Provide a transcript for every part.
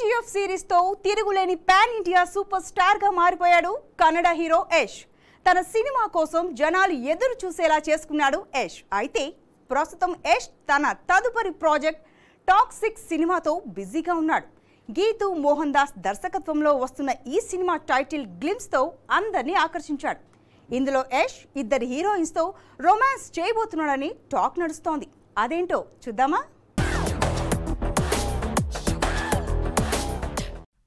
KGF series తో తిరుగులేని pan India super star గా మారిపోయాడు కన్నడ హీరో యష్. తన సినిమా కోసం జనాలు ఎదురు చూసేలా చేసుకున్నాడు యష్. అయితే ప్రస్తుతం యష్ తన తదుపరి ప్రాజెక్ట్ టాక్సిక్ సినిమాతో బిజీగా ఉన్నాడు. గీతూ మోహన్ దాస్ దర్శకత్వంలో వస్తున్న ఈ సినిమా టైటిల్ గ్లిమ్స్ తో అందరినీ ఆకర్షించాడు. ఇందులో యష్ ఇద్దరు హీరోయిన్స్ తో రొమాన్స్ చేయబోతున్నాడని టాక్ నడుస్తోంది. అదేంటో చూద్దామా?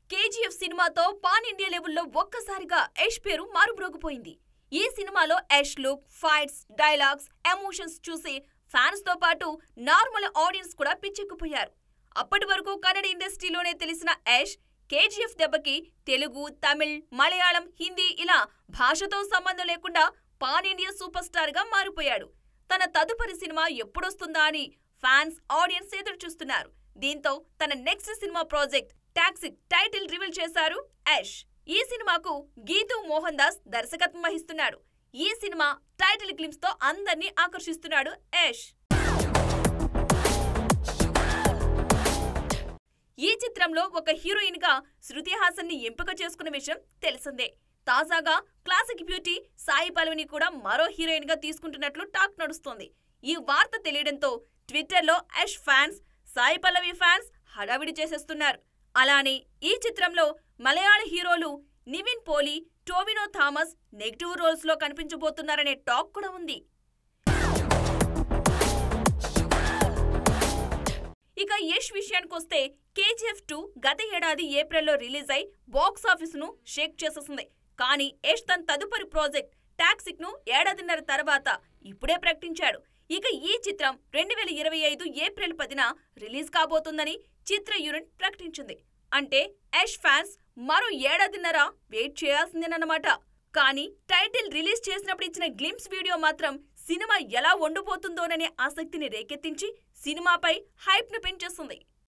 కేజీఎఫ్ సినిమాతో పాన్ ఇండియా లెవెల్లో ఒక్కసారిగా యష్ పేరు మారుమ్రోగిపోయింది. ఈ సినిమాలో Yash look, fights, dialogues, emotions చూసి ఫ్యాన్స్ తో పాటు నార్మల్ ఆడియన్స్ కూడా పిచ్చెక్కిపోయారు. అప్పటి వరకు కన్నడ ఇండస్ట్రీలోనే తెలిసిన యష్ కేజీఎఫ్ దెబ్బకి తెలుగు, తమిళ్, మలయాళం, హిందీ ఇలా భాషతో సంబంధం లేకుండా పాన్ ఇండియా సూపర్ స్టార్ గా మారిపోయాడు. తన తదుపరి సినిమా ఎప్పుడొస్తుందా అని ఫ్యాన్స్, ఆడియన్స్ ఎదురు చూస్తున్నారు. దీంతో తన next cinema project toxic title reveal చేశారు యష్. ఈ సినిమాకు గీతూ మోహన్ దాస్ దర్శకత్వం వహిస్తున్నాడు. ఈ సినిమా టైటిల్ గ్లిమ్స్ తో అందరినీ ఆకర్షిస్తున్నాడు యష్. ఈ చిత్రంలో ఒక హీరోయిన్ గా శృతి హాసన్ ని ఎంపిక చేసుకున్న విషయం తెలిసిందే. తాజాగా క్లాసిక్ బ్యూటీ సాయి పల్లవిని కూడా మరో హీరోయిన్ గా తీసుకుంటున్నట్లు టాక్ నడుస్తోంది. ఈ వార్త తెలియడంతో ట్విట్టర్లో యష్ ఫ్యాన్స్, సాయి పల్లవి ఫ్యాన్స్ హడావిడి చేసేస్తున్నారు. అలానే ఈ చిత్రంలో మలయాళ హీరోలు నివిన్ పోలి, టోవినో థామస్ నెగిటివ్ రోల్స్ లో కనిపించబోతున్నారనే టాక్ కూడా ఉంది. ఇక యష్ విషయానికొస్తే కేజీఎఫ్ 2 గత ఏడాది ఏప్రిల్లో రిలీజ్ అయి బాక్స్ ఆఫీస్ ను షేక్ చేసేసింది. కానీ యష్ తన తదుపరి ప్రాజెక్ట్ టాక్సిక్ ను ఏడాదిన్నర తర్వాత ఇప్పుడే ప్రకటించాడు. ఇక ఈ చిత్రం 2025 ఏప్రిల్ 10న రిలీజ్ కాబోతుందని చిత్ర యూనిట్ ప్రకటించింది. అంటే యష్ ఫ్యాన్స్ మరో ఏడాదిన్నర వెయిట్ చేయాల్సిందేనన్నమాట. కానీ టైటిల్ రిలీజ్ చేసినప్పుడు ఇచ్చిన గ్లిమ్స్ వీడియో మాత్రం సినిమా ఎలా ఉండబోతుందోననే ఆసక్తిని రేకెత్తించి సినిమాపై హైప్ ను పెంచేస్తుంది.